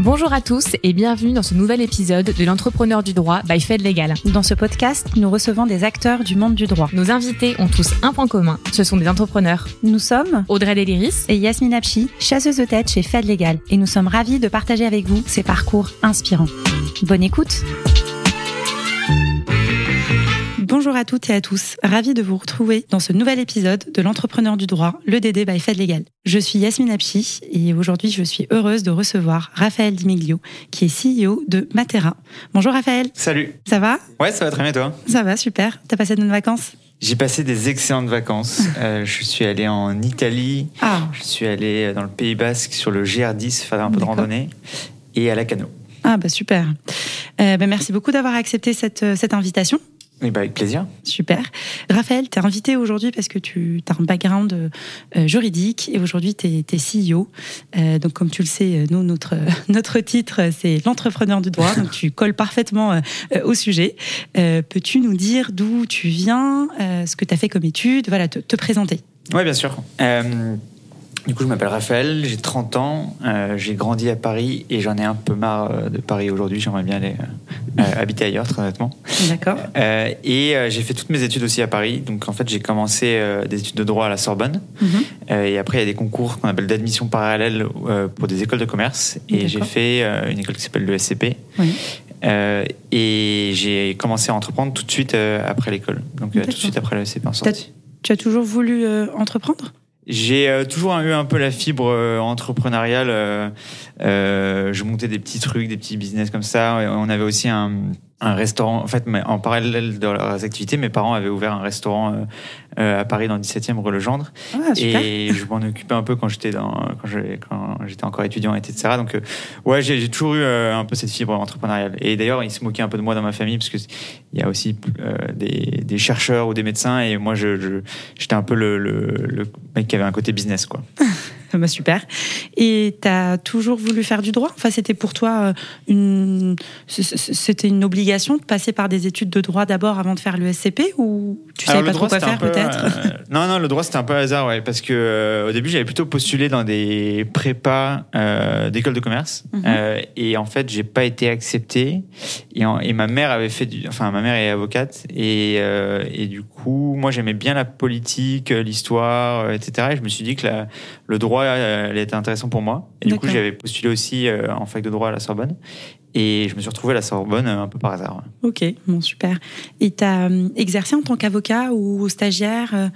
Bonjour à tous et bienvenue dans ce nouvel épisode de l'Entrepreneur du droit by Fed Legal. Dans ce podcast, nous recevons des acteurs du monde du droit. Nos invités ont tous un point commun, ce sont des entrepreneurs. Nous sommes Audrey Deliris et Yasmine Apchi, chasseuse de tête chez Fed Legal, et nous sommes ravis de partager avec vous ces parcours inspirants. Bonne écoute. Bonjour à toutes et à tous, ravis de vous retrouver dans ce nouvel épisode de l'Entrepreneur du droit, le DD by Fed Legal. Je suis Yasmine Apchi et aujourd'hui je suis heureuse de recevoir Raphaël Di Miglio, qui est CEO de Matera. Bonjour Raphaël. Salut. Ça va ? Ouais, ça va très bien toi ? Ça va, super. T'as passé de bonnes vacances ? J'ai passé des excellentes vacances. Je suis allé en Italie, je suis allé dans le Pays Basque sur le GR10 faire un peu de randonnée et à la Cano. Ah bah super. Merci beaucoup d'avoir accepté cette invitation. Oui, avec plaisir. Super. Raphaël, tu es invité aujourd'hui parce que tu as un background juridique et aujourd'hui tu es CEO. Donc comme tu le sais, nous, notre titre, c'est l'entrepreneur du droit, donc tu colles parfaitement au sujet. Peux-tu nous dire d'où tu viens, ce que tu as fait comme études, voilà, te présenter ? Oui, bien sûr. Du coup, je m'appelle Raphaël, j'ai 30 ans, j'ai grandi à Paris et j'en ai un peu marre de Paris aujourd'hui. J'aimerais bien aller habiter ailleurs, très honnêtement. D'accord. Et j'ai fait toutes mes études aussi à Paris. Donc, en fait, j'ai commencé des études de droit à la Sorbonne. Et après, il y a des concours qu'on appelle d'admission parallèle pour des écoles de commerce. Et j'ai fait une école qui s'appelle l'ESCP. Oui. Et j'ai commencé à entreprendre tout de suite après l'école. Donc, tout de suite après l'ESCP en sortie. Tu as toujours voulu entreprendre ? J'ai toujours eu un peu la fibre entrepreneuriale. Je montais des petits trucs, des petits business comme ça. On avait aussi un restaurant. En fait, en parallèle de leurs activités, mes parents avaient ouvert un restaurant à Paris dans le 17e rue Legendre. Ah, super. Et je m'en occupais un peu quand j'étais encore étudiant, etc. Donc, ouais, j'ai toujours eu un peu cette fibre entrepreneuriale. Et d'ailleurs, ils se moquaient un peu de moi dans ma famille parce que il y a aussi des chercheurs ou des médecins et moi, j'étais un peu le mec qui avait un côté business, quoi. Bah super. Et tu as toujours voulu faire du droit ? Enfin, c'était pour toi c'était une obligation de passer par des études de droit d'abord avant de faire l'ESCP ou tu savais pas trop quoi faire peut-être ? Non, le droit c'était un peu hasard, ouais, parce que au début j'avais plutôt postulé dans des prépas d'école de commerce et en fait j'ai pas été accepté et ma mère avait ma mère est avocate et du coup moi j'aimais bien la politique, l'histoire, etc. Et je me suis dit que le droit elle était intéressant pour moi. Et du coup, j'avais postulé aussi en fac de droit à la Sorbonne. Et je me suis retrouvé à la Sorbonne un peu par hasard. Ok, bon, super. Et tu as exercé en tant qu'avocat ou stagiaire ?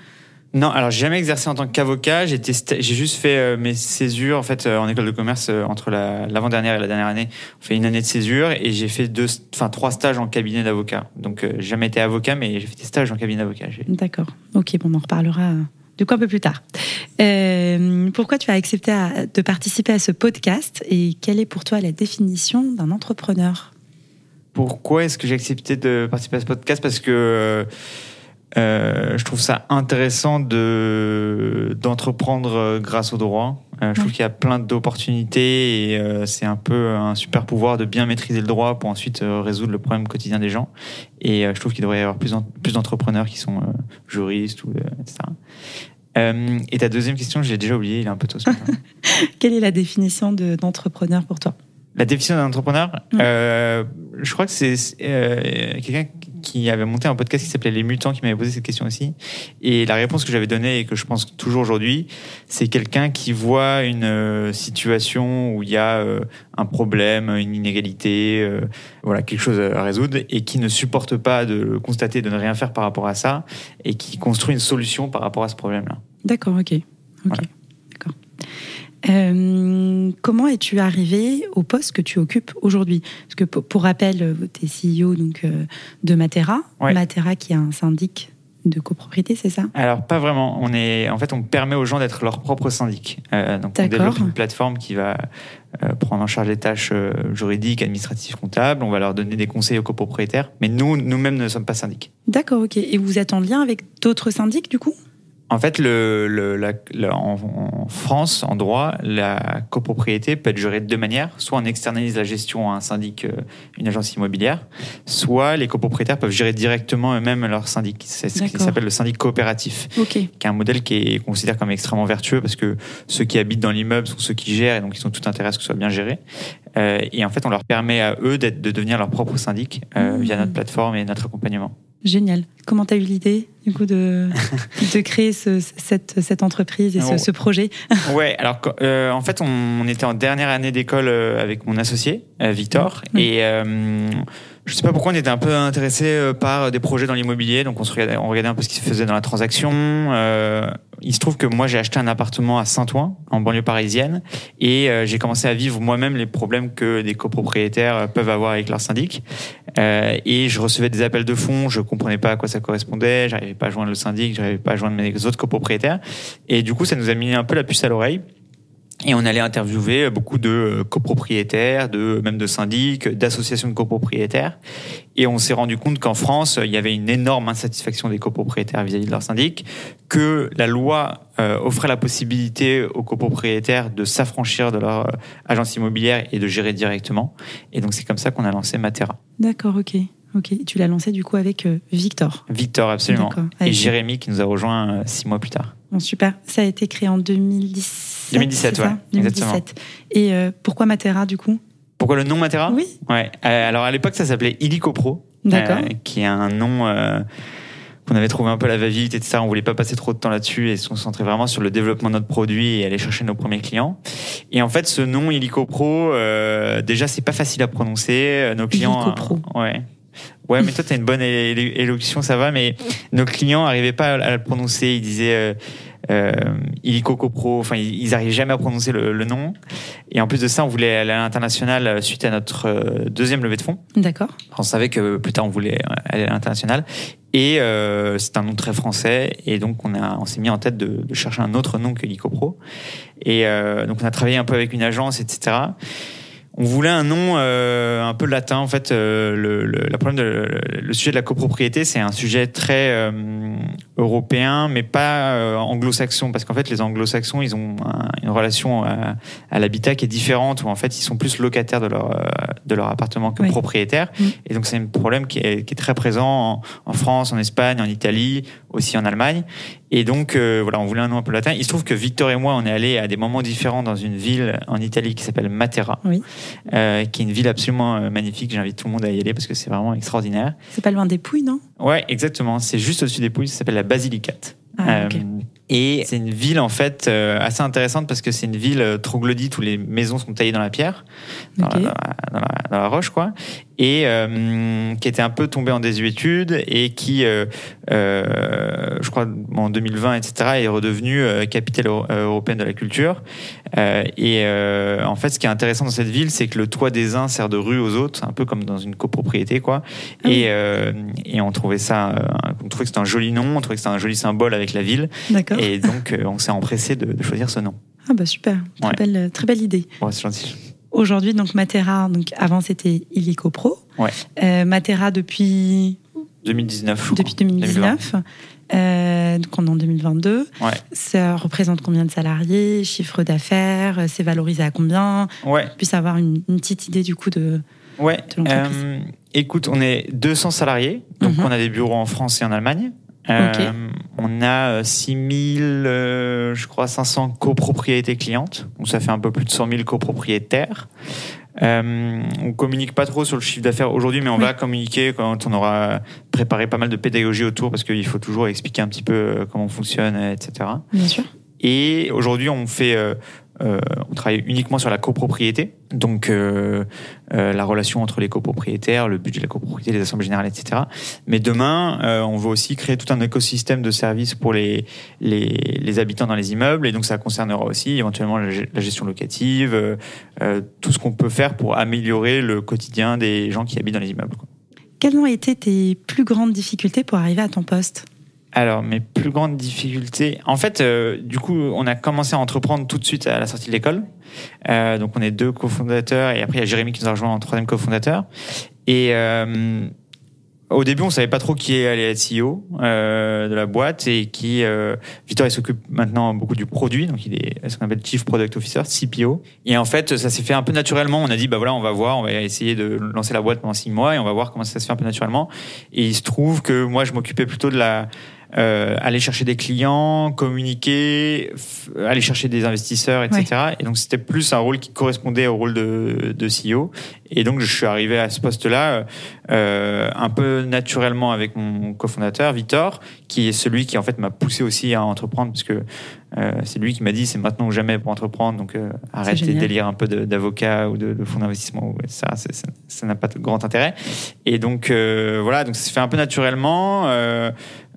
Non, alors j'ai jamais exercé en tant qu'avocat. J'ai juste fait mes césures en fait en école de commerce entre l'avant-dernière et la dernière année. On fait une année de césure et j'ai fait 3 stages en cabinet d'avocat. Donc j'ai jamais été avocat, mais j'ai fait des stages en cabinet d'avocat. D'accord. Ok, bon, on en reparlera de quoi un peu plus tard. Pourquoi tu as accepté de participer à ce podcast et quelle est pour toi la définition d'un entrepreneur ? Pourquoi est-ce que j'ai accepté de participer à ce podcast ? Parce que je trouve ça intéressant d'entreprendre grâce au droit. Je trouve qu'il y a plein d'opportunités et c'est un peu un super pouvoir de bien maîtriser le droit pour ensuite résoudre le problème quotidien des gens. Et je trouve qu'il devrait y avoir plus d'entrepreneurs qui sont juristes, etc. Et ta deuxième question, je l'ai déjà oublié, il est un peu tôt ce matin. Quelle est la définition d'entrepreneur pour toi ? La définition d'un entrepreneur, je crois que c'est quelqu'un qui avait monté un podcast qui s'appelait Les Mutants qui m'avait posé cette question aussi. Et la réponse que j'avais donnée et que je pense toujours aujourd'hui, c'est quelqu'un qui voit une situation où il y a un problème, une inégalité, quelque chose à résoudre et qui ne supporte pas de le constater, de ne rien faire par rapport à ça et qui construit une solution par rapport à ce problème-là. D'accord, ok. Voilà. D'accord. Comment es-tu arrivé au poste que tu occupes aujourd'hui ? Parce que pour rappel, tu es CEO donc, de Matera. Ouais. Matera qui est un syndic de copropriété, c'est ça ? Alors, pas vraiment. On permet aux gens d'être leur propre syndic. Donc, on développe une plateforme qui va prendre en charge les tâches juridiques, administratives, comptables. On va leur donner des conseils aux copropriétaires. Mais nous-mêmes ne sommes pas syndics. D'accord, ok. Et vous êtes en lien avec d'autres syndics, du coup ? En fait, en France, en droit, la copropriété peut être gérée de deux manières. Soit on externalise la gestion à un syndic, une agence immobilière, soit les copropriétaires peuvent gérer directement eux-mêmes leur syndic. C'est ce qui s'appelle le syndic coopératif, qui est un modèle qui est considéré comme extrêmement vertueux parce que ceux qui habitent dans l'immeuble sont ceux qui gèrent et donc ils ont tout intérêt à ce que ce soit bien géré. Et en fait, on leur permet à eux de devenir leur propre syndic via notre plateforme et notre accompagnement. Génial. Comment tu as eu l'idée du coup de créer cette entreprise et ce projet? Ouais, alors en fait, on était en dernière année d'école avec mon associé Victor et je sais pas pourquoi on était un peu intéressé par des projets dans l'immobilier, donc on regardait un peu ce qui se faisait dans la transaction. Il se trouve que moi j'ai acheté un appartement à Saint-Ouen, en banlieue parisienne, et j'ai commencé à vivre moi-même les problèmes que des copropriétaires peuvent avoir avec leur syndic. Et je recevais des appels de fonds, je comprenais pas à quoi ça correspondait, j'arrivais pas à joindre le syndic, j'arrivais pas à joindre mes autres copropriétaires, et du coup ça nous a mis un peu la puce à l'oreille. Et on allait interviewer beaucoup de copropriétaires, même de syndics, d'associations de copropriétaires. Et on s'est rendu compte qu'en France, il y avait une énorme insatisfaction des copropriétaires vis-à-vis de leur syndic, que la loi offrait la possibilité aux copropriétaires de s'affranchir de leur agence immobilière et de gérer directement. Et donc c'est comme ça qu'on a lancé Matera. D'accord, ok. Tu l'as lancé du coup avec Victor. Victor, absolument. Et Jérémy qui nous a rejoint 6 mois plus tard. Bon, super. Ça a été créé en 2017. 2017, ouais. 2017. Exactement. Et pourquoi Matera du coup? Pourquoi le nom Matera? Oui. Ouais. Alors à l'époque, ça s'appelait Illicopro. D'accord. Qui est un nom qu'on avait trouvé un peu à la va-vite, etc. On voulait pas passer trop de temps là-dessus et se concentrer vraiment sur le développement de notre produit et aller chercher nos premiers clients. Et en fait, ce nom Illicopro, déjà, c'est pas facile à prononcer. Nos clients. Illicopro. Ouais, mais toi, t'as une bonne élocution, ça va, mais nos clients n'arrivaient pas à le prononcer. Ils disaient Illicopro, enfin, ils n'arrivaient jamais à prononcer le nom. Et en plus de ça, on voulait aller à l'international suite à notre deuxième levée de fonds. D'accord. On savait que plus tard, on voulait aller à l'international. Et c'est un nom très français. Et donc, on s'est mis en tête de chercher un autre nom que Illicopro. Et donc, on a travaillé un peu avec une agence, etc. On voulait un nom un peu latin. En fait, le sujet de la copropriété, c'est un sujet très européen, mais pas anglo-saxon, parce qu'en fait, les anglo-saxons, ils ont une relation à l'habitat qui est différente, où en fait, ils sont plus locataires de leur appartement que propriétaires. Et donc, c'est un problème qui est très présent en France, en Espagne, en Italie, aussi en Allemagne. Et donc, voilà, on voulait un nom un peu latin. Il se trouve que Victor et moi, on est allés à des moments différents dans une ville en Italie qui s'appelle Matera, qui est une ville absolument magnifique. J'invite tout le monde à y aller parce que c'est vraiment extraordinaire. C'est pas loin des Pouilles, non? Ouais, exactement. C'est juste au-dessus des Pouilles. Ça s'appelle la Basilicate. Okay. Et c'est une ville en fait assez intéressante parce que c'est une ville troglodyte où les maisons sont taillées dans la pierre, dans la roche, quoi, et qui était un peu tombée en désuétude et qui, je crois, en 2020, etc., est redevenue capitale européenne de la culture. En fait, ce qui est intéressant dans cette ville, c'est que le toit des uns sert de rue aux autres, un peu comme dans une copropriété, quoi. Et on trouvait que c'était un joli nom, on trouvait que c'était un joli symbole avec la ville. D'accord. Et donc, on s'est empressé de choisir ce nom. Ah bah super, très belle idée. Ouais, c'est gentil. Aujourd'hui, donc Matera, donc avant c'était Illicopro. Ouais. Matera depuis 2019. Depuis 2019. Donc on est en 2022. Ouais. Ça représente combien de salariés, chiffre d'affaires, c'est valorisé à combien? Ouais. On puisse avoir une petite idée du coup de l'entreprise. Écoute, on est 200 salariés, donc on a des bureaux en France et en Allemagne. On a 6000, je crois, 500 copropriétés clientes. Donc ça fait un peu plus de 100 000 copropriétaires. On communique pas trop sur le chiffre d'affaires aujourd'hui, mais on va communiquer quand on aura préparé pas mal de pédagogie autour, parce qu'il faut toujours expliquer un petit peu comment on fonctionne, etc. Bien sûr. Et aujourd'hui, on travaille uniquement sur la copropriété, donc la relation entre les copropriétaires, le budget de la copropriété, les assemblées générales, etc. Mais demain, on veut aussi créer tout un écosystème de services pour les habitants dans les immeubles, et donc ça concernera aussi éventuellement la gestion locative, tout ce qu'on peut faire pour améliorer le quotidien des gens qui habitent dans les immeubles, quoi. Quelles ont été tes plus grandes difficultés pour arriver à ton poste ? Alors, mes plus grandes difficultés... En fait, du coup, on a commencé à entreprendre tout de suite à la sortie de l'école. Donc, on est 2 cofondateurs et après, il y a Jérémy qui nous a rejoint en 3e cofondateur. Et Au début, on savait pas trop qui allait être CEO de la boîte et Victor, il s'occupe maintenant beaucoup du produit, donc il est ce qu'on appelle Chief Product Officer, CPO. Et en fait, ça s'est fait un peu naturellement. On a dit, voilà, on va essayer de lancer la boîte pendant 6 mois et on va voir comment ça se fait un peu naturellement. Et il se trouve que moi, je m'occupais plutôt de aller chercher des clients, communiquer, aller chercher des investisseurs, etc. Ouais. Et donc c'était plus un rôle qui correspondait au rôle de CEO. Et donc je suis arrivé à ce poste-là un peu naturellement avec mon cofondateur Victor, qui est celui qui en fait m'a poussé aussi à entreprendre, parce que c'est lui qui m'a dit c'est maintenant ou jamais pour entreprendre, donc arrête tes délires un peu d'avocat ou de fonds d'investissement, ça n'a pas de grand intérêt. Et donc voilà, donc ça se fait un peu naturellement.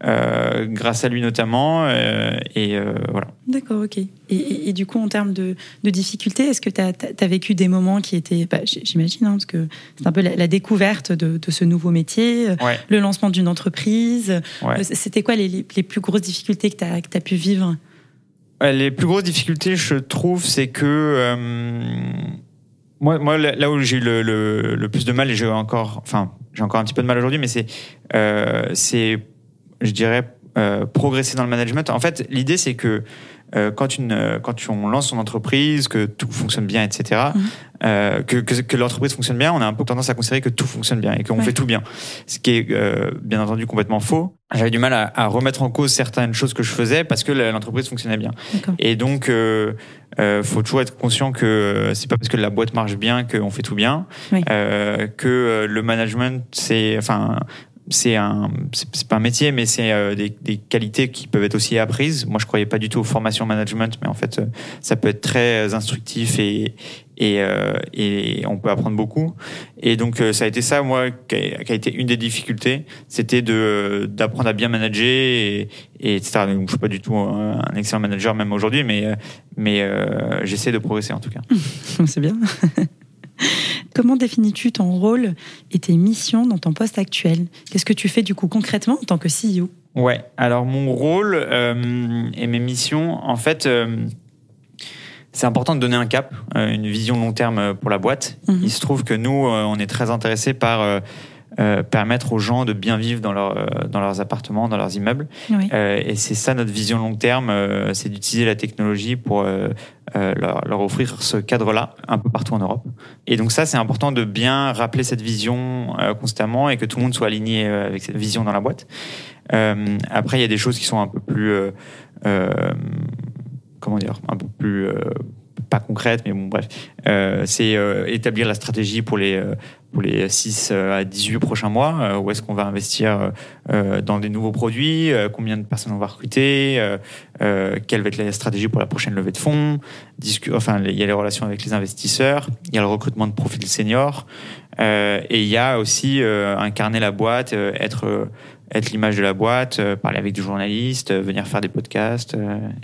Grâce à lui notamment, voilà. D'accord, ok. Et du coup, en termes de difficultés, est-ce que tu as vécu des moments qui étaient, j'imagine, parce que c'est un peu la découverte de ce nouveau métier, ouais. Le lancement d'une entreprise. Ouais. C'était quoi les plus grosses difficultés que tu as pu vivre? Les plus grosses difficultés, je trouve, c'est que moi, là où j'ai eu le plus de mal, et j'ai encore un petit peu de mal aujourd'hui, mais c'est je dirais progresser dans le management. En fait, l'idée c'est que quand on lance son entreprise, que tout fonctionne bien, etc., que l'entreprise fonctionne bien, on a un peu tendance à considérer que tout fonctionne bien et qu'on fait tout bien. Ce qui est bien entendu complètement faux. J'avais du mal à remettre en cause certaines choses que je faisais parce que l'entreprise fonctionnait bien. D'accord. Et donc, faut toujours être conscient que c'est pas parce que la boîte marche bien qu'on fait tout bien, oui. Que le management, c'est pas un métier, mais c'est des qualités qui peuvent être aussi apprises. Moi, je croyais pas du tout aux formations management, mais en fait, ça peut être très instructif et on peut apprendre beaucoup. Et donc, ça a été ça, moi, qui a été une des difficultés, c'était d'apprendre à bien manager et etc. Donc, je suis pas du tout un excellent manager même aujourd'hui, mais j'essaie de progresser en tout cas. C'est bien. Comment définis-tu ton rôle et tes missions dans ton poste actuel? Qu'est-ce que tu fais du coup concrètement en tant que CEO? Ouais, alors mon rôle et mes missions, en fait, c'est important de donner un cap, une vision long terme pour la boîte. Il se trouve que nous, on est très intéressés par permettre aux gens de bien vivre dans leurs appartements, dans leurs immeubles. Oui. Et c'est ça notre vision long terme, c'est d'utiliser la technologie pour leur offrir ce cadre-là un peu partout en Europe. Et donc ça, c'est important de bien rappeler cette vision constamment et que tout le monde soit aligné avec cette vision dans la boîte. Après, il y a des choses qui sont un peu plus, un peu plus pas concrètes, mais bon, bref. C'est établir la stratégie pour les 6 à 18 prochains mois, où est-ce qu'on va investir dans des nouveaux produits, combien de personnes on va recruter, quelle va être la stratégie pour la prochaine levée de fonds. Il y a les relations avec les investisseurs, il y a le recrutement de profils seniors, et il y a aussi incarner la boîte, être l'image de la boîte, parler avec des journalistes, venir faire des podcasts,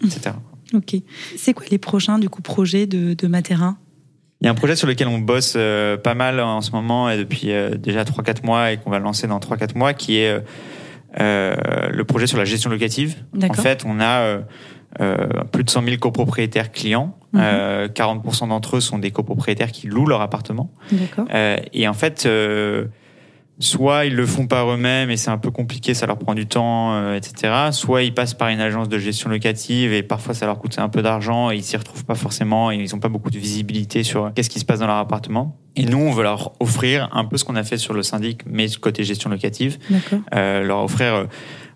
etc. Ok. C'est quoi les prochains projets de Matera? Il y a un projet sur lequel on bosse pas mal en ce moment et depuis déjà 3-4 mois et qu'on va lancer dans 3-4 mois, qui est le projet sur la gestion locative. D'accord. En fait, on a plus de 100 000 copropriétaires clients. 40% d'entre eux sont des copropriétaires qui louent leur appartement. D'accord. Et en fait, soit ils le font par eux-mêmes et c'est un peu compliqué, ça leur prend du temps, etc. Soit ils passent par une agence de gestion locative et parfois ça leur coûte un peu d'argent et ils s'y retrouvent pas forcément et ils ont pas beaucoup de visibilité sur qu'est-ce qui se passe dans leur appartement. Et nous, on veut leur offrir un peu ce qu'on a fait sur le syndic, mais côté gestion locative. D'accord. Leur offrir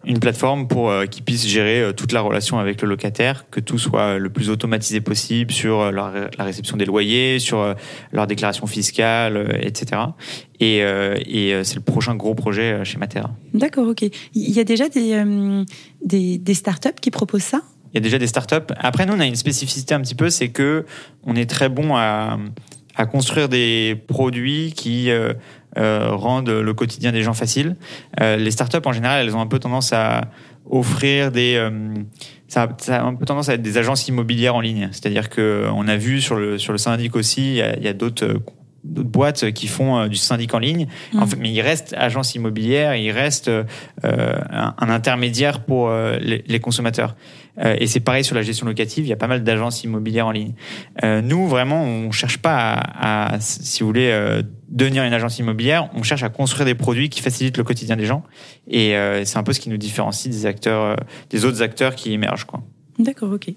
une plateforme pour qu'ils puissent gérer toute la relation avec le locataire, que tout soit le plus automatisé possible sur la réception des loyers, sur leur déclaration fiscale, etc. Et c'est le prochain gros projet chez Matera. D'accord, ok. Il y a déjà des startups qui proposent ça? Il y a déjà des startups. Après, nous, on a une spécificité un petit peu, c'est que on est très bon à construire des produits qui rendent le quotidien des gens facile. Les startups, en général, elles ont un peu tendance à offrir ça a un peu tendance à être des agences immobilières en ligne. C'est-à-dire que on a vu sur le syndic aussi, il y a d'autres boîtes qui font du syndic en ligne. En fait, mais il reste agence immobilière, il reste un intermédiaire pour les consommateurs. Et c'est pareil sur la gestion locative, il y a pas mal d'agences immobilières en ligne. Nous, vraiment, on cherche pas à si vous voulez, devenir une agence immobilière, on cherche à construire des produits qui facilitent le quotidien des gens. Et c'est un peu ce qui nous différencie des autres acteurs qui émergent, quoi. D'accord, ok.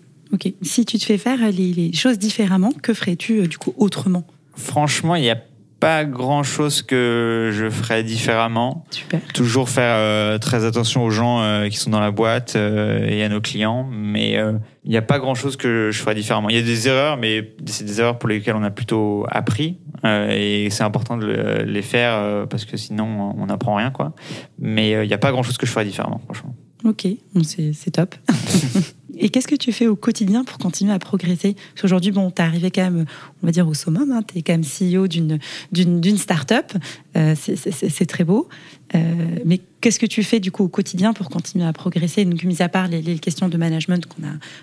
Si tu te fais faire les choses différemment, que ferais-tu du coup autrement ? Franchement, il n'y a pas grand-chose que je ferais différemment. Super. Toujours faire très attention aux gens qui sont dans la boîte et à nos clients, mais il n'y a pas grand-chose que je ferais différemment. Il y a des erreurs, mais c'est des erreurs pour lesquelles on a plutôt appris et c'est important de les faire parce que sinon on n'apprend rien, quoi. Mais il n'y a pas grand-chose que je ferais différemment, franchement. Ok, bon, c'est top. Et qu'est-ce que tu fais au quotidien pour continuer à progresser ? Parce qu'aujourd'hui, bon, t'es arrivé quand même, on va dire, au summum. Hein, t'es quand même CEO d'une start-up. C'est très beau. Mais qu'est-ce que tu fais du coup au quotidien pour continuer à progresser ? Donc, mis à part les questions de management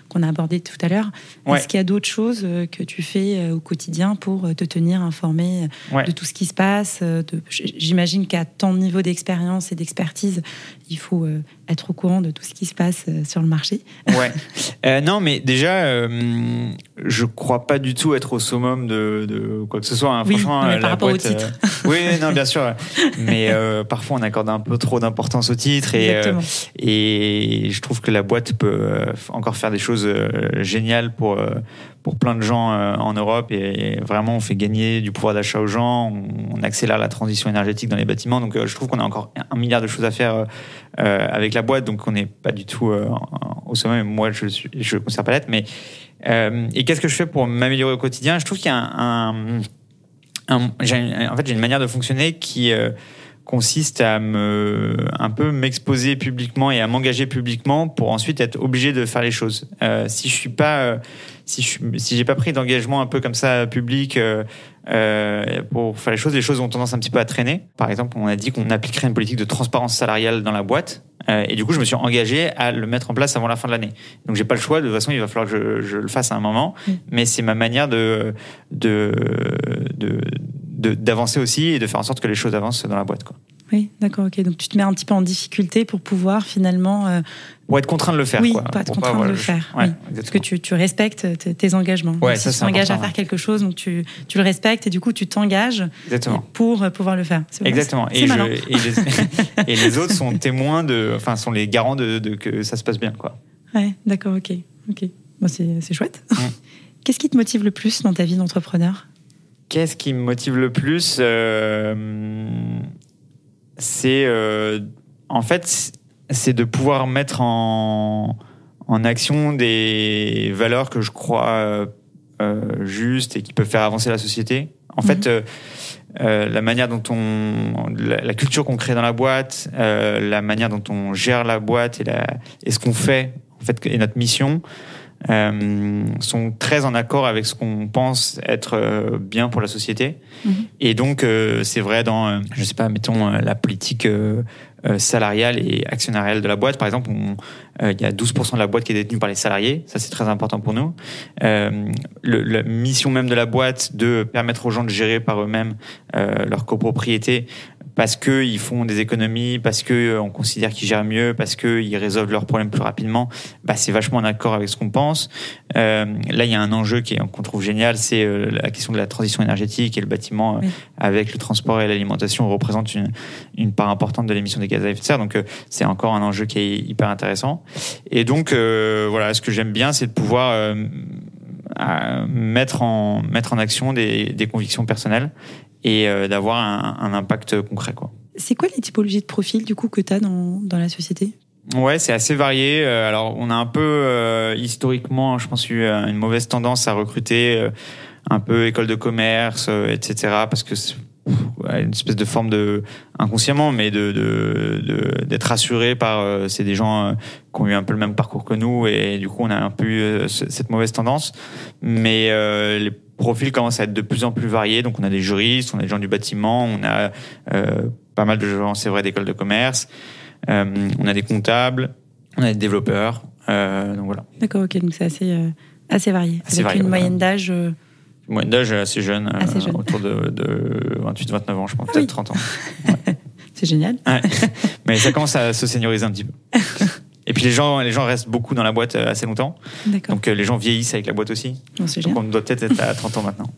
qu'on a abordées tout à l'heure, est-ce qu'il y a d'autres choses que tu fais au quotidien pour te tenir informé de tout ce qui se passe ? J'imagine qu'à ton niveau d'expérience et d'expertise, il faut être au courant de tout ce qui se passe sur le marché. Ouais. Non, mais déjà, je crois pas du tout être au summum de quoi que ce soit. Hein. Oui, franchement, mais par rapport au titre. Oui, non, bien sûr. Mais parfois, on accorde un peu trop d'importance au titre et je trouve que la boîte peut encore faire des choses géniales pour plein de gens en Europe et vraiment on fait gagner du pouvoir d'achat aux gens, on accélère la transition énergétique dans les bâtiments. Donc je trouve qu'on a encore 1 milliard de choses à faire avec la boîte, donc on n'est pas du tout au sommet. Moi, je ne considère pas l'être. Mais et qu'est-ce que je fais pour m'améliorer au quotidien ? Je trouve qu'il y a j'ai une manière de fonctionner qui consiste à un peu m'exposer publiquement et à m'engager publiquement pour ensuite être obligé de faire les choses. Si j'ai pas pris d'engagement un peu comme ça public pour faire les choses ont tendance un petit peu à traîner. Par exemple, on a dit qu'on appliquerait une politique de transparence salariale dans la boîte. Et du coup, je me suis engagé à le mettre en place avant la fin de l'année. Donc, j'ai pas le choix. De toute façon, il va falloir que je le fasse à un moment. Mais c'est ma manière d'avancer aussi et de faire en sorte que les choses avancent dans la boîte, quoi. Oui, d'accord, ok. Donc tu te mets un petit peu en difficulté pour pouvoir finalement... Pour être contraint de le faire, oui, quoi. Pas être contraint de le faire. Ouais, oui. Parce que tu respectes tes engagements. Ouais, si tu t'engages à faire quelque chose, donc tu le respectes et du coup tu t'engages pour pouvoir le faire. C'est exactement. C'est malin. Et les autres sont témoins sont les garants de que ça se passe bien, quoi. Ouais, d'accord, ok. Bon, c'est chouette. Qu'est-ce qui te motive le plus dans ta vie d'entrepreneur ? Qu'est-ce qui me motive le plus ? C'est de pouvoir mettre en action des valeurs que je crois justes et qui peuvent faire avancer la société. En fait, la manière dont la culture qu'on crée dans la boîte, la manière dont on gère la boîte et ce qu'on fait, en fait, et notre mission, sont très en accord avec ce qu'on pense être bien pour la société. Et donc, c'est vrai dans, je sais pas, mettons la politique salariale et actionnariale de la boîte. Par exemple, il y a 12% de la boîte qui est détenue par les salariés. Ça, c'est très important pour nous. La mission même de la boîte de permettre aux gens de gérer par eux-mêmes leur copropriété, parce qu'ils font des économies, parce qu'on considère qu'ils gèrent mieux, parce qu'ils résolvent leurs problèmes plus rapidement, c'est vachement en accord avec ce qu'on pense. Là, il y a un enjeu qu'on trouve génial, c'est la question de la transition énergétique, et le bâtiment, avec le transport et l'alimentation, représente une part importante de l'émission des gaz à effet de serre. Donc, c'est encore un enjeu qui est hyper intéressant. Et donc, ce que j'aime bien, c'est de pouvoir mettre en action des convictions personnelles et d'avoir un impact concret, quoi. C'est quoi les typologies de profils du coup que tu as dans la société ? Ouais, c'est assez varié. Alors, on a un peu historiquement, je pense, eu une mauvaise tendance à recruter un peu école de commerce, etc. Parce que c'est une espèce de forme de inconsciemment, mais d'être rassuré par c'est des gens qui ont eu un peu le même parcours que nous et du coup on a un peu eu cette mauvaise tendance. Mais les profils commencent à être de plus en plus variés. Donc on a des juristes, on a des gens du bâtiment, on a pas mal de gens, c'est vrai, d'école de commerce. On a des comptables, on a des développeurs. Donc voilà. D'accord, ok. Donc c'est assez varié. Assez avec varié, une moyenne d'âge. Moyenne d'âge assez jeune, jeune. autour de 28-29 ans, je pense, peut-être 30 ans. Ouais. C'est génial. Ouais. Mais ça commence à se senioriser un petit peu. Et puis les gens restent beaucoup dans la boîte assez longtemps. D'accord. Donc les gens vieillissent avec la boîte aussi. Bon, c'est Donc génial. on doit peut-être être à 30 ans maintenant.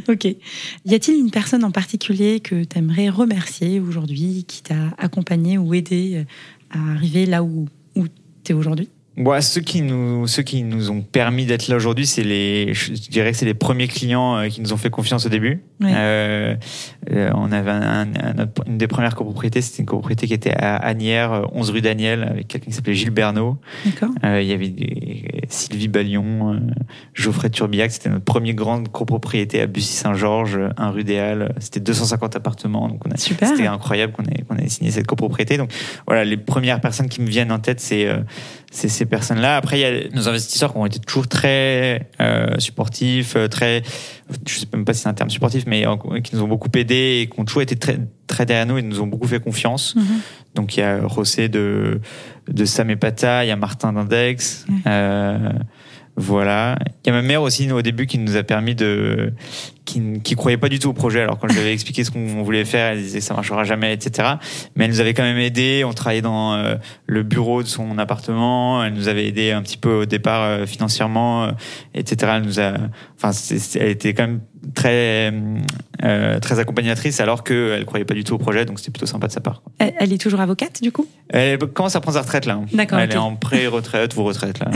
Ok. Y a-t-il une personne en particulier que tu aimerais remercier aujourd'hui, qui t'a accompagné ou aidé à arriver là où tu es aujourd'hui? Bon, ceux qui nous ont permis d'être là aujourd'hui, je dirais que c'est les premiers clients qui nous ont fait confiance au début. Oui. On avait une des premières copropriétés, c'était une copropriété qui était à Asnières, 11 rue Daniel, avec quelqu'un qui s'appelait Gilles Bernot. D'accord. Il y avait Sylvie Ballion, Geoffrey Turbiac. C'était notre première grande copropriété à Bussy-Saint-Georges, 1 rue des Halles. C'était 250 appartements. Donc Super. C'était incroyable qu'on ait signé cette copropriété. Donc voilà, les premières personnes qui me viennent en tête, c'est ces personnes-là. Après, il y a nos investisseurs qui ont été toujours très supportifs, je sais même pas si c'est un terme supportif, mais qui nous ont beaucoup aidés et qui ont toujours été très, très derrière nous et nous ont beaucoup fait confiance. Mm-hmm. Donc il y a José de Sam et Pata, il y a Martin d'Index. Voilà. Il y a ma mère aussi au début qui nous a permis qui croyait pas du tout au projet. Alors quand je lui avais expliqué ce qu'on voulait faire, elle disait que ça marchera jamais, etc. Mais elle nous avait quand même aidé. On travaillait dans le bureau de son appartement. Elle nous avait aidé un petit peu au départ financièrement, etc. Elle était quand même très très accompagnatrice alors qu'elle croyait pas du tout au projet. Donc c'était plutôt sympa de sa part. Elle est toujours avocate du coup? Elle commence à prendre sa retraite là. D'accord. Elle okay. est en pré-retraite ou retraite là.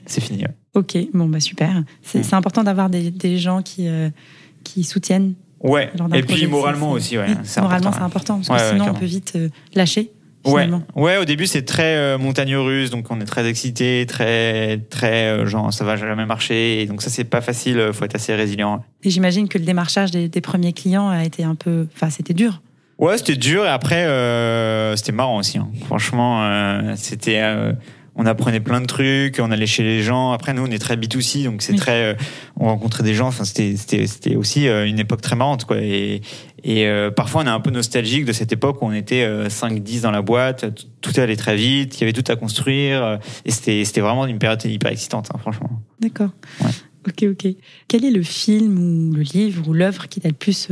C'est fini. Ouais. Ok, bon bah super. C'est important d'avoir des gens qui soutiennent. Ouais. Et puis moralement aussi, ouais. Oui, c'est moralement important, c'est important parce que sinon on peut vite lâcher. Finalement. Ouais, au début c'est très montagne russe, donc on est très excité, très genre ça va jamais marcher, et donc ça c'est pas facile, faut être assez résilient. Et j'imagine que le démarchage des premiers clients a été c'était dur. Ouais, c'était dur, et après c'était marrant aussi. Hein. Franchement, c'était on apprenait plein de trucs, on allait chez les gens. Après, nous, on est très B2C, donc c'est très, on rencontrait des gens. Enfin, c'était aussi une époque très marrante, quoi. Et parfois, on est un peu nostalgique de cette époque où on était 5-10 dans la boîte, tout allait très vite, il y avait tout à construire, et c'était vraiment une période hyper excitante, hein, franchement. D'accord. Ouais. Ok. Quel est le film ou le livre ou l'œuvre qui t'a le plus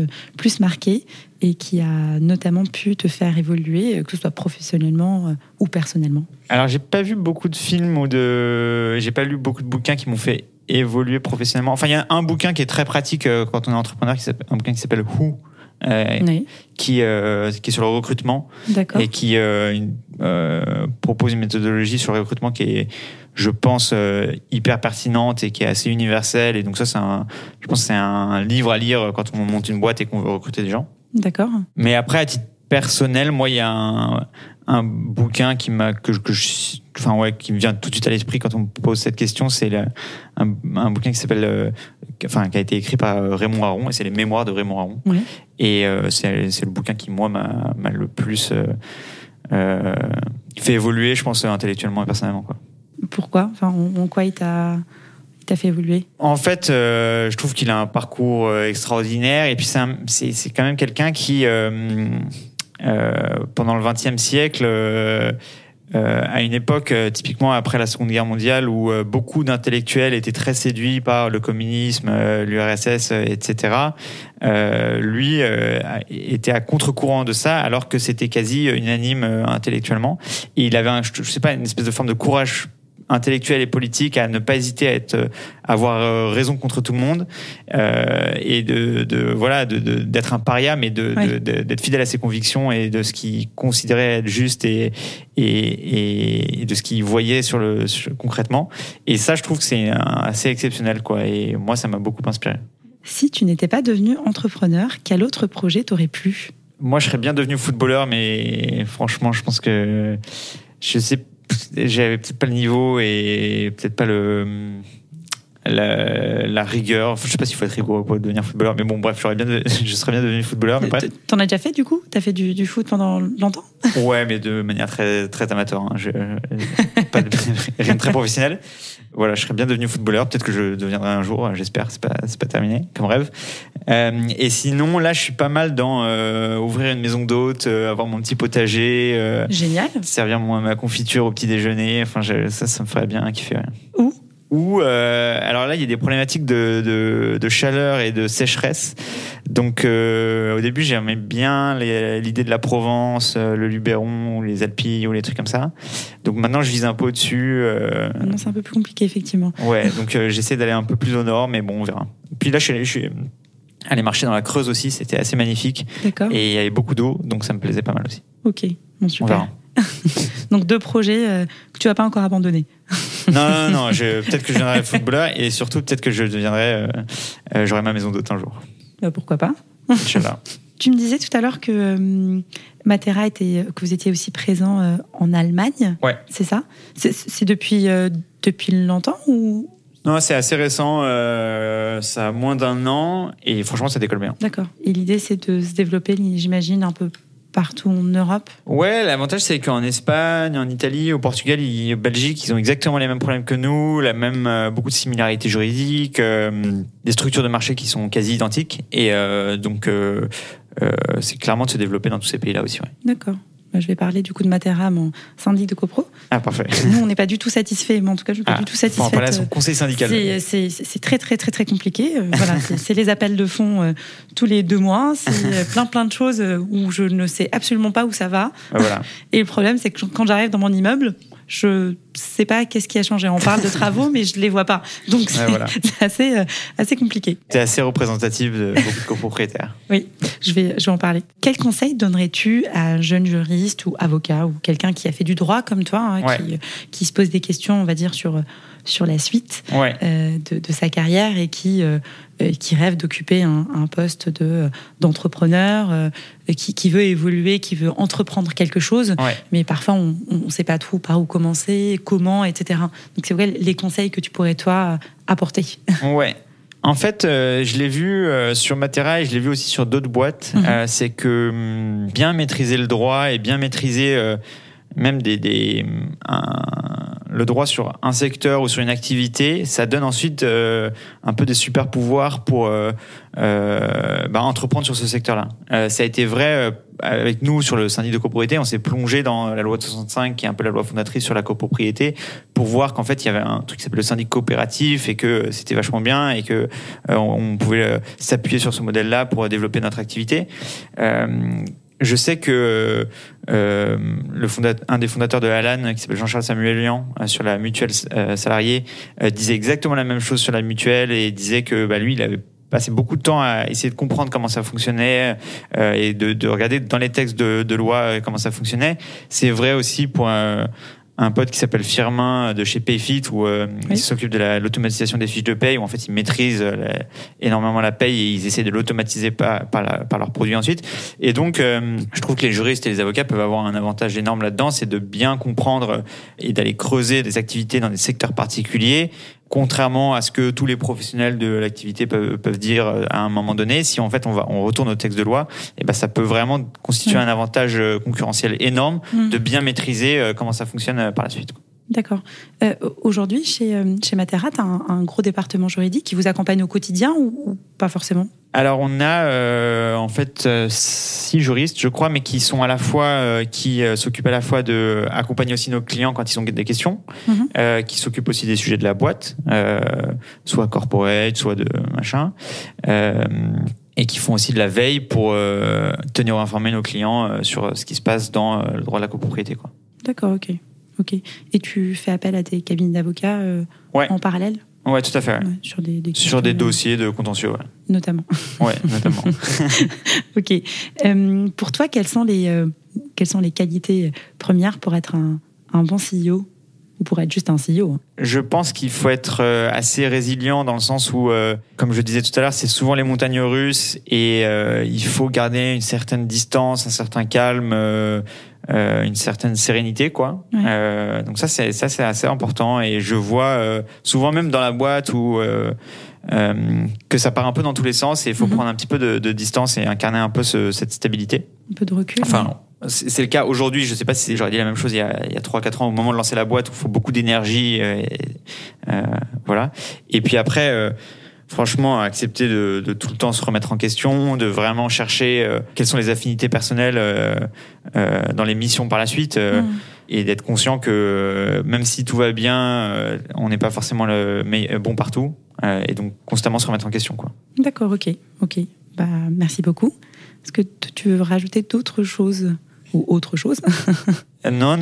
marqué et qui a notamment pu te faire évoluer, que ce soit professionnellement ou personnellement? Alors, j'ai pas vu beaucoup de films j'ai pas lu beaucoup de bouquins qui m'ont fait évoluer professionnellement. Enfin, il y a un bouquin qui est très pratique quand on est entrepreneur, un bouquin qui s'appelle Who, oui. qui est sur le recrutement. D'accord. Et qui propose une méthodologie sur le recrutement qui est, je pense, hyper pertinente et qui est assez universelle. Et donc ça, je pense que c'est un livre à lire quand on monte une boîte et qu'on veut recruter des gens. D'accord. Mais après, à titre personnel, moi, il y a un bouquin qui me vient tout de suite à l'esprit quand on me pose cette question. C'est un bouquin qui s'appelle, qui a été écrit par Raymond Aron, et c'est les Mémoires de Raymond Aron. Oui. Et c'est le bouquin qui, moi, m'a le plus fait évoluer, je pense, intellectuellement et personnellement, quoi. Pourquoi? Enfin, en quoi il t'a fait évoluer? En fait, je trouve qu'il a un parcours extraordinaire, et puis c'est quand même quelqu'un qui, pendant le XXe siècle, à une époque, typiquement après la Seconde Guerre mondiale, où beaucoup d'intellectuels étaient très séduits par le communisme, l'URSS, etc. Lui était à contre-courant de ça, alors que c'était quasi unanime intellectuellement. Et il avait je sais pas, une espèce de forme de courage intellectuel et politique à ne pas hésiter à avoir raison contre tout le monde, et d'être un paria, mais d'être fidèle à ses convictions et de ce qu'il considérait être juste et de ce qu'il voyait concrètement. Et ça, je trouve que c'est assez exceptionnel, quoi. Et moi, ça m'a beaucoup inspiré. Si tu n'étais pas devenu entrepreneur, quel autre projet t'aurait plu? Moi, je serais bien devenu footballeur, mais franchement, je pense que j'avais peut-être pas le niveau et peut-être pas la rigueur. Je sais pas s'il faut être rigoureux pour devenir footballeur, mais bon, bref, je serais bien devenu footballeur. Mais bref. T'en as déjà fait, du coup? T'as fait du foot pendant longtemps? Ouais, mais de manière très, très amateur. Hein. Rien de très professionnel. Voilà, je serais bien devenu footballeur. Peut-être que je deviendrai un jour, j'espère. C'est pas terminé comme rêve. Et sinon, là, je suis pas mal dans ouvrir une maison d'hôtes, avoir mon petit potager. Génial. Servir ma confiture au petit déjeuner. Enfin, ça me ferait bien kiffer. Ouais. Où? Ou alors là, il y a des problématiques de chaleur et de sécheresse. Donc au début, j'aimais bien l'idée de la Provence, le Luberon, ou les Alpilles ou les trucs comme ça. Donc maintenant, je vise un peu au-dessus. Maintenant, c'est un peu plus compliqué, effectivement. Ouais, donc j'essaie d'aller un peu plus au nord, mais bon, on verra. Puis là, je suis allé marcher dans la Creuse aussi, c'était assez magnifique. D'accord. Et il y avait beaucoup d'eau, donc ça me plaisait pas mal aussi. Ok, bon, super. On verra. Donc 2 projets que tu vas pas encore abandonner. Non, peut-être que je deviendrai footballeur et surtout peut-être que j'aurai ma maison d'hôte un jour. Pourquoi pas. Inch'Allah. Tu me disais tout à l'heure que Matera que vous étiez aussi présent en Allemagne. Ouais. C'est ça ? C'est depuis longtemps ou... Non, c'est assez récent. Ça a moins d'1 an et franchement, ça décolle bien. D'accord. Et l'idée, c'est de se développer, j'imagine, un peu partout en Europe. Ouais, l'avantage, c'est qu'en Espagne, en Italie, au Portugal, en Belgique, ils ont exactement les mêmes problèmes que nous, beaucoup de similarités juridiques, des structures de marché qui sont quasi identiques. Et donc, c'est clairement de se développer dans tous ces pays-là aussi. Ouais. D'accord. Je vais parler du coup de Matera, mon syndic de copro. Ah, parfait. Nous, on n'est pas du tout satisfaits, mais en tout cas, je ne suis pas du tout satisfaite. On va parler à son conseil syndical. C'est très, très, très, très compliqué. Voilà, c'est les appels de fonds tous les 2 mois. C'est plein de choses où je ne sais absolument pas où ça va. Voilà. Et le problème, c'est que quand j'arrive dans mon immeuble, je sais pas qu'est-ce qui a changé. On parle de travaux, mais je les vois pas. Donc, c'est assez compliqué. C'est assez représentatif de beaucoup de copropriétaires. Oui, je vais en parler. Quel conseil donnerais-tu à un jeune juriste ou avocat ou quelqu'un qui a fait du droit comme toi, qui se pose des questions, on va dire, sur la suite de sa carrière et qui rêve d'occuper un poste d'entrepreneur, qui veut évoluer, qui veut entreprendre quelque chose, mais parfois on ne sait pas trop par où commencer, comment, etc. Donc c'est vrai les conseils que tu pourrais, toi, apporter. Ouais. En fait, je l'ai vu sur Matera et je l'ai vu aussi sur d'autres boîtes. C'est que bien maîtriser le droit et bien maîtriser même le droit sur un secteur ou sur une activité, ça donne ensuite un peu des super pouvoirs pour entreprendre sur ce secteur-là. Ça a été vrai avec nous sur le syndic de copropriété. On s'est plongé dans la loi de 65, qui est un peu la loi fondatrice sur la copropriété, pour voir qu'en fait il y avait un truc qui s'appelle le syndic coopératif et que c'était vachement bien et que on pouvait s'appuyer sur ce modèle-là pour développer notre activité. Je sais que un des fondateurs de Alan, qui s'appelle Jean-Charles Samuelian, sur la mutuelle salariée, disait exactement la même chose sur la mutuelle et disait que lui, il avait passé beaucoup de temps à essayer de comprendre comment ça fonctionnait et de regarder dans les textes de loi comment ça fonctionnait. C'est vrai aussi pour un pote qui s'appelle Firmin de chez Payfit où il s'occupe de l'automatisation des fiches de paye, où en fait ils maîtrisent énormément la paye et ils essaient de l'automatiser par leurs produits ensuite. Et donc je trouve que les juristes et les avocats peuvent avoir un avantage énorme là-dedans, c'est de bien comprendre et d'aller creuser des activités dans des secteurs particuliers, contrairement à ce que tous les professionnels de l'activité peuvent dire à un moment donné. Si en fait on retourne au texte de loi, et ça peut vraiment constituer un avantage concurrentiel énorme de bien maîtriser comment ça fonctionne par la suite. D'accord. Aujourd'hui, chez Matera, tu as un gros département juridique qui vous accompagne au quotidien ou pas forcément ? Alors on a en fait 6 juristes, je crois, mais qui sont à la fois qui s'occupent à la fois de accompagner aussi nos clients quand ils ont des questions, qui s'occupent aussi des sujets de la boîte, soit corporate, soit de machin, et qui font aussi de la veille pour tenir informés nos clients sur ce qui se passe dans le droit de la copropriété, quoi. D'accord, ok. Et tu fais appel à des cabinets d'avocats en parallèle ? Ouais, tout à fait. Ouais. Ouais, sur des dossiers de contentieux, notamment. Ouais, notamment. Ok. Pour toi, quelles sont les qualités premières pour être un bon CEO ou pour être juste un CEO ? Je pense qu'il faut être assez résilient dans le sens où, comme je disais tout à l'heure, c'est souvent les montagnes russes et il faut garder une certaine distance, un certain calme, une certaine sérénité, quoi. Ouais. Donc ça c'est assez important et je vois souvent même dans la boîte où que ça part un peu dans tous les sens et il faut prendre un petit peu de distance et incarner un peu cette stabilité. Un peu de recul. Enfin, c'est le cas aujourd'hui. Je sais pas si j'aurais dit la même chose il y a 3-4 ans au moment de lancer la boîte où il faut beaucoup d'énergie. Voilà. Et puis après, franchement, accepter de tout le temps se remettre en question, de vraiment chercher quelles sont les affinités personnelles dans les missions par la suite. et d'être conscient que même si tout va bien, on n'est pas forcément bon partout, et donc constamment se remettre en question, quoi. D'accord, ok. Bah, merci beaucoup. Est-ce que tu veux rajouter d'autres choses ou autre chose? Non.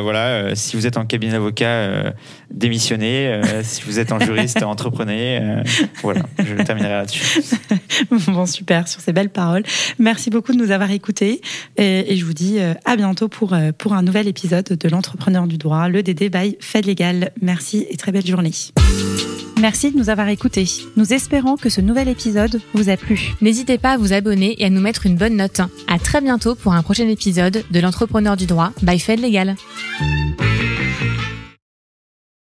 Voilà, si vous êtes en cabinet d'avocat, démissionnez. Si vous êtes en juriste, entreprenez. Voilà, je terminerai là-dessus. Bon, super, sur ces belles paroles. Merci beaucoup de nous avoir écoutés. Et je vous dis à bientôt pour un nouvel épisode de l'Entrepreneur du droit, le DD by Fed Legal. Merci et très belle journée. Merci de nous avoir écoutés. Nous espérons que ce nouvel épisode vous a plu. N'hésitez pas à vous abonner et à nous mettre une bonne note. À très bientôt pour un prochain épisode de l'Entrepreneur du droit by Fed Legal.